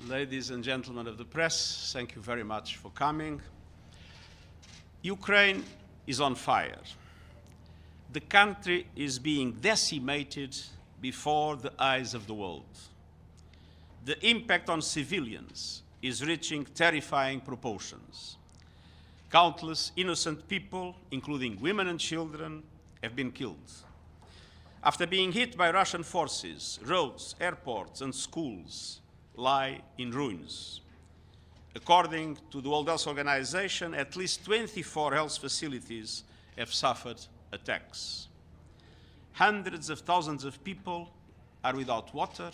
Ladies and gentlemen of the press, thank you very much for coming. Ukraine is on fire. The country is being decimated before the eyes of the world. The impact on civilians is reaching terrifying proportions. Countless innocent people, including women and children, have been killed. After being hit by Russian forces, roads, airports, and schools lie in ruins. According to the World Health Organization, at least 24 health facilities have suffered attacks. Hundreds of thousands of people are without water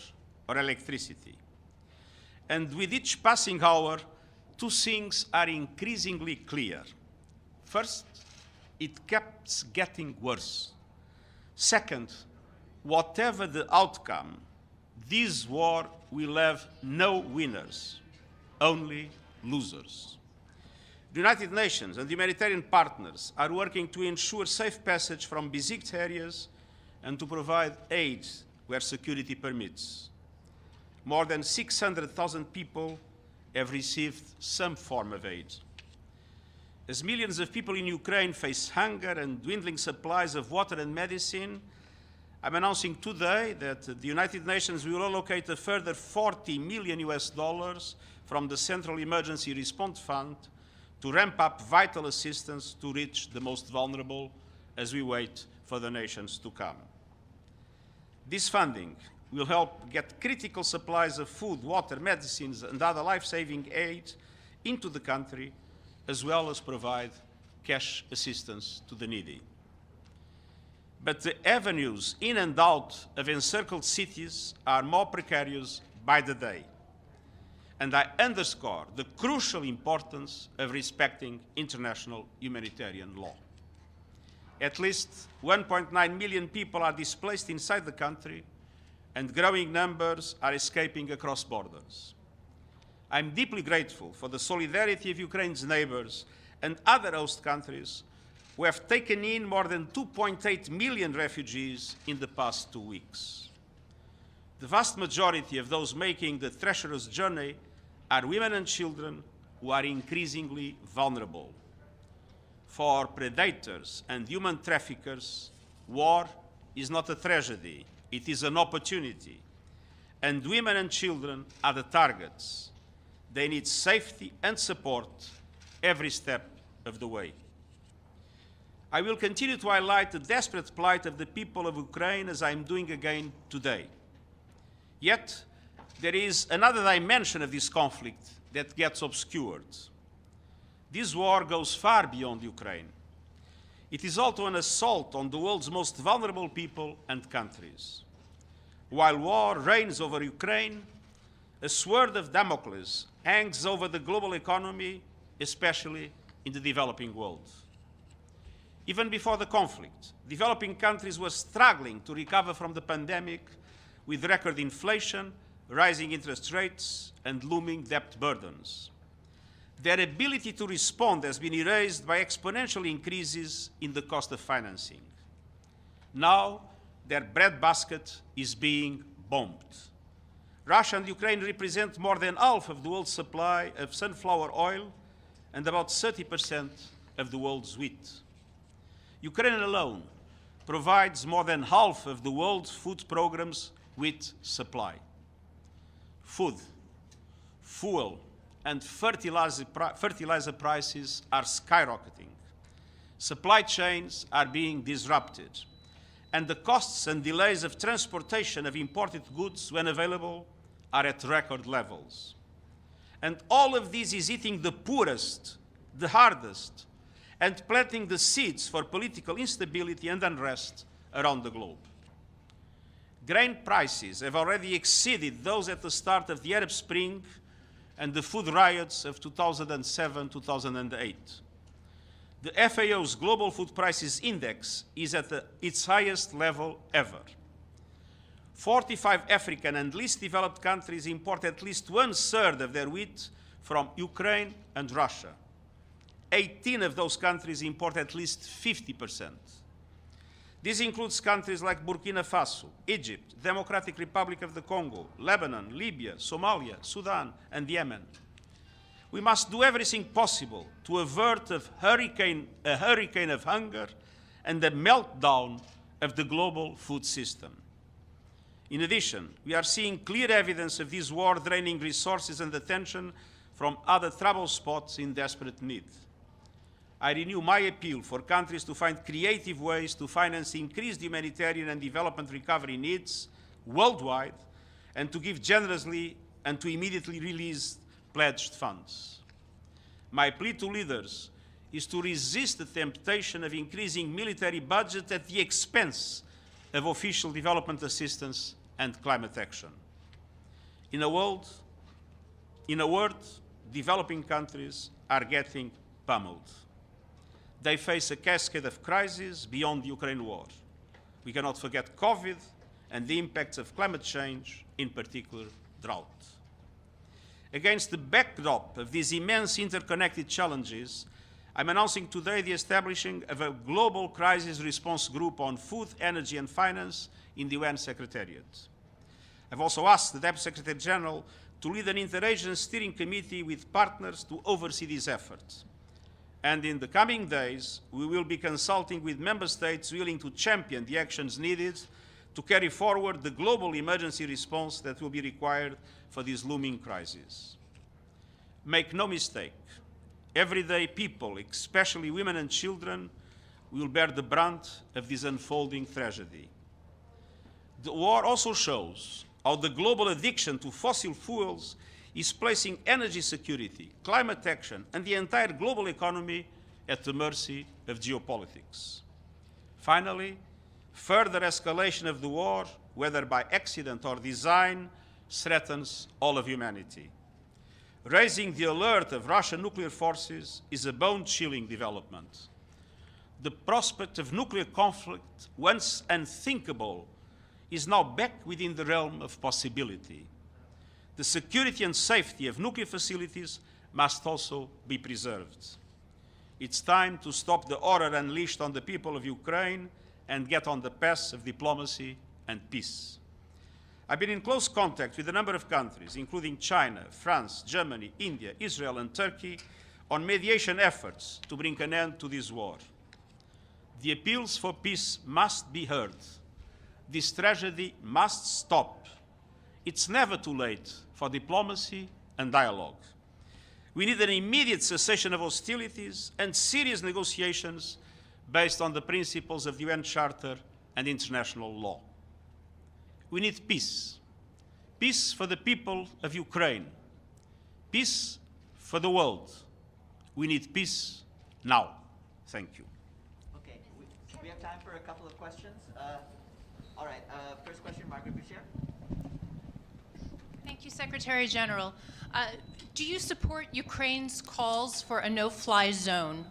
or electricity. And with each passing hour, two things are increasingly clear. First, it keeps getting worse. Second, whatever the outcome, this war will have no winners, only losers. The United Nations and the humanitarian partners are working to ensure safe passage from besieged areas and to provide aid where security permits. More than 600,000 people have received some form of aid. As millions of people in Ukraine face hunger and dwindling supplies of water and medicine, I'm announcing today that the United Nations will allocate a further $40 million from the Central Emergency Response Fund to ramp up vital assistance to reach the most vulnerable as we wait for the nations to come. This funding will help get critical supplies of food, water, medicines, and other life-saving aid into the country, as well as provide cash assistance to the needy. But the avenues in and out of encircled cities are more precarious by the day. And I underscore the crucial importance of respecting international humanitarian law. At least 1.9 million people are displaced inside the country, and growing numbers are escaping across borders. I'm deeply grateful for the solidarity of Ukraine's neighbors and other host countries who have taken in more than 2.8 million refugees in the past 2 weeks. The vast majority of those making the treacherous journey are women and children who are increasingly vulnerable. For predators and human traffickers, war is not a tragedy, it is an opportunity. And women and children are the targets. They need safety and support every step of the way. I will continue to highlight the desperate plight of the people of Ukraine as I am doing again today. Yet, there is another dimension of this conflict that gets obscured. This war goes far beyond Ukraine. It is also an assault on the world's most vulnerable people and countries. While war reigns over Ukraine, a sword of Damocles hangs over the global economy, especially in the developing world. Even before the conflict, developing countries were struggling to recover from the pandemic with record inflation, rising interest rates, and looming debt burdens. Their ability to respond has been erased by exponential increases in the cost of financing. Now, their breadbasket is being bombed. Russia and Ukraine represent more than half of the world's supply of sunflower oil and about 30% of the world's wheat. Ukraine alone provides more than half of the world's food programs with supply. Food, fuel, and fertilizer prices are skyrocketing. Supply chains are being disrupted, and the costs and delays of transportation of imported goods, when available, are at record levels. And all of this is hitting the poorest, the hardest, and planting the seeds for political instability and unrest around the globe. Grain prices have already exceeded those at the start of the Arab Spring and the food riots of 2007-2008. The FAO's Global Food Prices Index is at its highest level ever. 45 African and least developed countries import at least 1/3 of their wheat from Ukraine and Russia. 18 of those countries import at least 50%. This includes countries like Burkina Faso, Egypt, Democratic Republic of the Congo, Lebanon, Libya, Somalia, Sudan, and Yemen. We must do everything possible to avert a hurricane of hunger and the meltdown of the global food system. In addition, we are seeing clear evidence of this war draining resources and attention from other trouble spots in desperate need. I renew my appeal for countries to find creative ways to finance increased humanitarian and development recovery needs worldwide, and to give generously and to immediately release pledged funds. My plea to leaders is to resist the temptation of increasing military budget at the expense of official development assistance and climate action. In a word, developing countries are getting pummeled. They face a cascade of crises beyond the Ukraine war. We cannot forget COVID and the impacts of climate change, in particular drought. Against the backdrop of these immense interconnected challenges, I'm announcing today the establishing of a global crisis response group on food, energy and finance in the UN Secretariat. I've also asked the Deputy Secretary General to lead an interagency steering committee with partners to oversee these efforts. And in the coming days, we will be consulting with member states willing to champion the actions needed to carry forward the global emergency response that will be required for this looming crisis. Make no mistake, everyday people, especially women and children, will bear the brunt of this unfolding tragedy. The war also shows how the global addiction to fossil fuels is placing energy security, climate action, and the entire global economy at the mercy of geopolitics. Finally, further escalation of the war, whether by accident or design, threatens all of humanity. Raising the alert of Russian nuclear forces is a bone-chilling development. The prospect of nuclear conflict, once unthinkable, is now back within the realm of possibility. The security and safety of nuclear facilities must also be preserved. It's time to stop the horror unleashed on the people of Ukraine and get on the path of diplomacy and peace. I've been in close contact with a number of countries, including China, France, Germany, India, Israel, and Turkey, on mediation efforts to bring an end to this war. The appeals for peace must be heard. This tragedy must stop. It's never too late for diplomacy and dialogue. We need an immediate cessation of hostilities and serious negotiations based on the principles of the UN Charter and international law. We need peace. Peace for the people of Ukraine. Peace for the world. We need peace now. Thank you. Okay, we have time for a couple of questions. All right, first question, Margaret Beshear. Thank you, Secretary General. Do you support Ukraine's calls for a no-fly zone?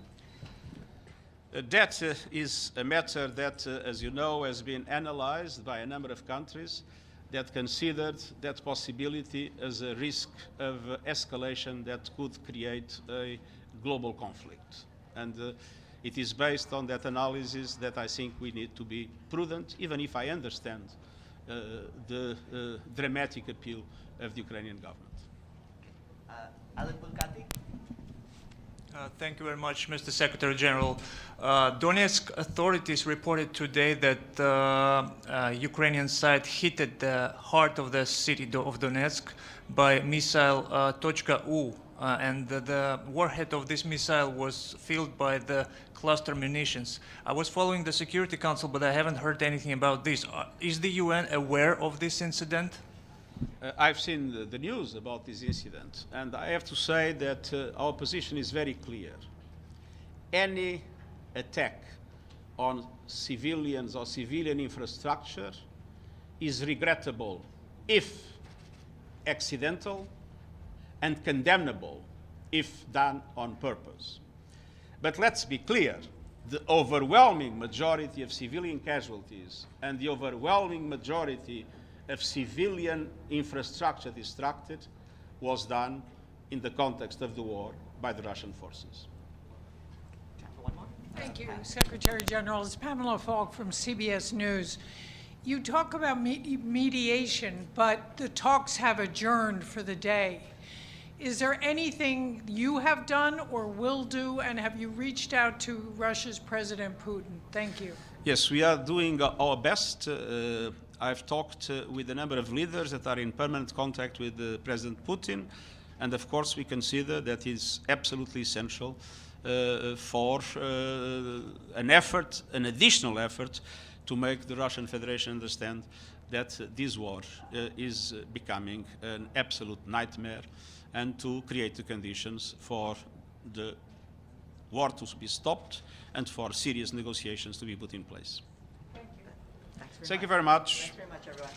That is a matter that, as you know, has been analyzed by a number of countries that considered that possibility as a risk of escalation that could create a global conflict. And it is based on that analysis that I think we need to be prudent, even if I understand the dramatic appeal of the Ukrainian government. Alan Bulkati. Thank you very much, Mr. Secretary General. Donetsk authorities reported today that Ukrainian side hit at the heart of the city of Donetsk by missile .U, and the warhead of this missile was filled by the cluster munitions. I was following the Security Council, but I haven't heard anything about this. Is the UN aware of this incident? I've seen the news about this incident, and I have to say that our position is very clear. Any attack on civilians or civilian infrastructure is regrettable if accidental, and condemnable if done on purpose. But let's be clear, the overwhelming majority of civilian casualties and the overwhelming majority of civilian infrastructure destructed was done in the context of the war by the Russian forces. Time for one more? Thank you, Secretary General. It's Pamela Falk from CBS News. You talk about mediation, but the talks have adjourned for the day. Is there anything you have done or will do, and have you reached out to Russia's President Putin? Thank you. Yes, we are doing our best. I've talked with a number of leaders that are in permanent contact with President Putin, and of course we consider that it's absolutely essential for an additional effort, to make the Russian Federation understand that this war is becoming an absolute nightmare, and to create the conditions for the war to be stopped and for serious negotiations to be put in place. Thanks Thank you very much. Thanks very much, everyone.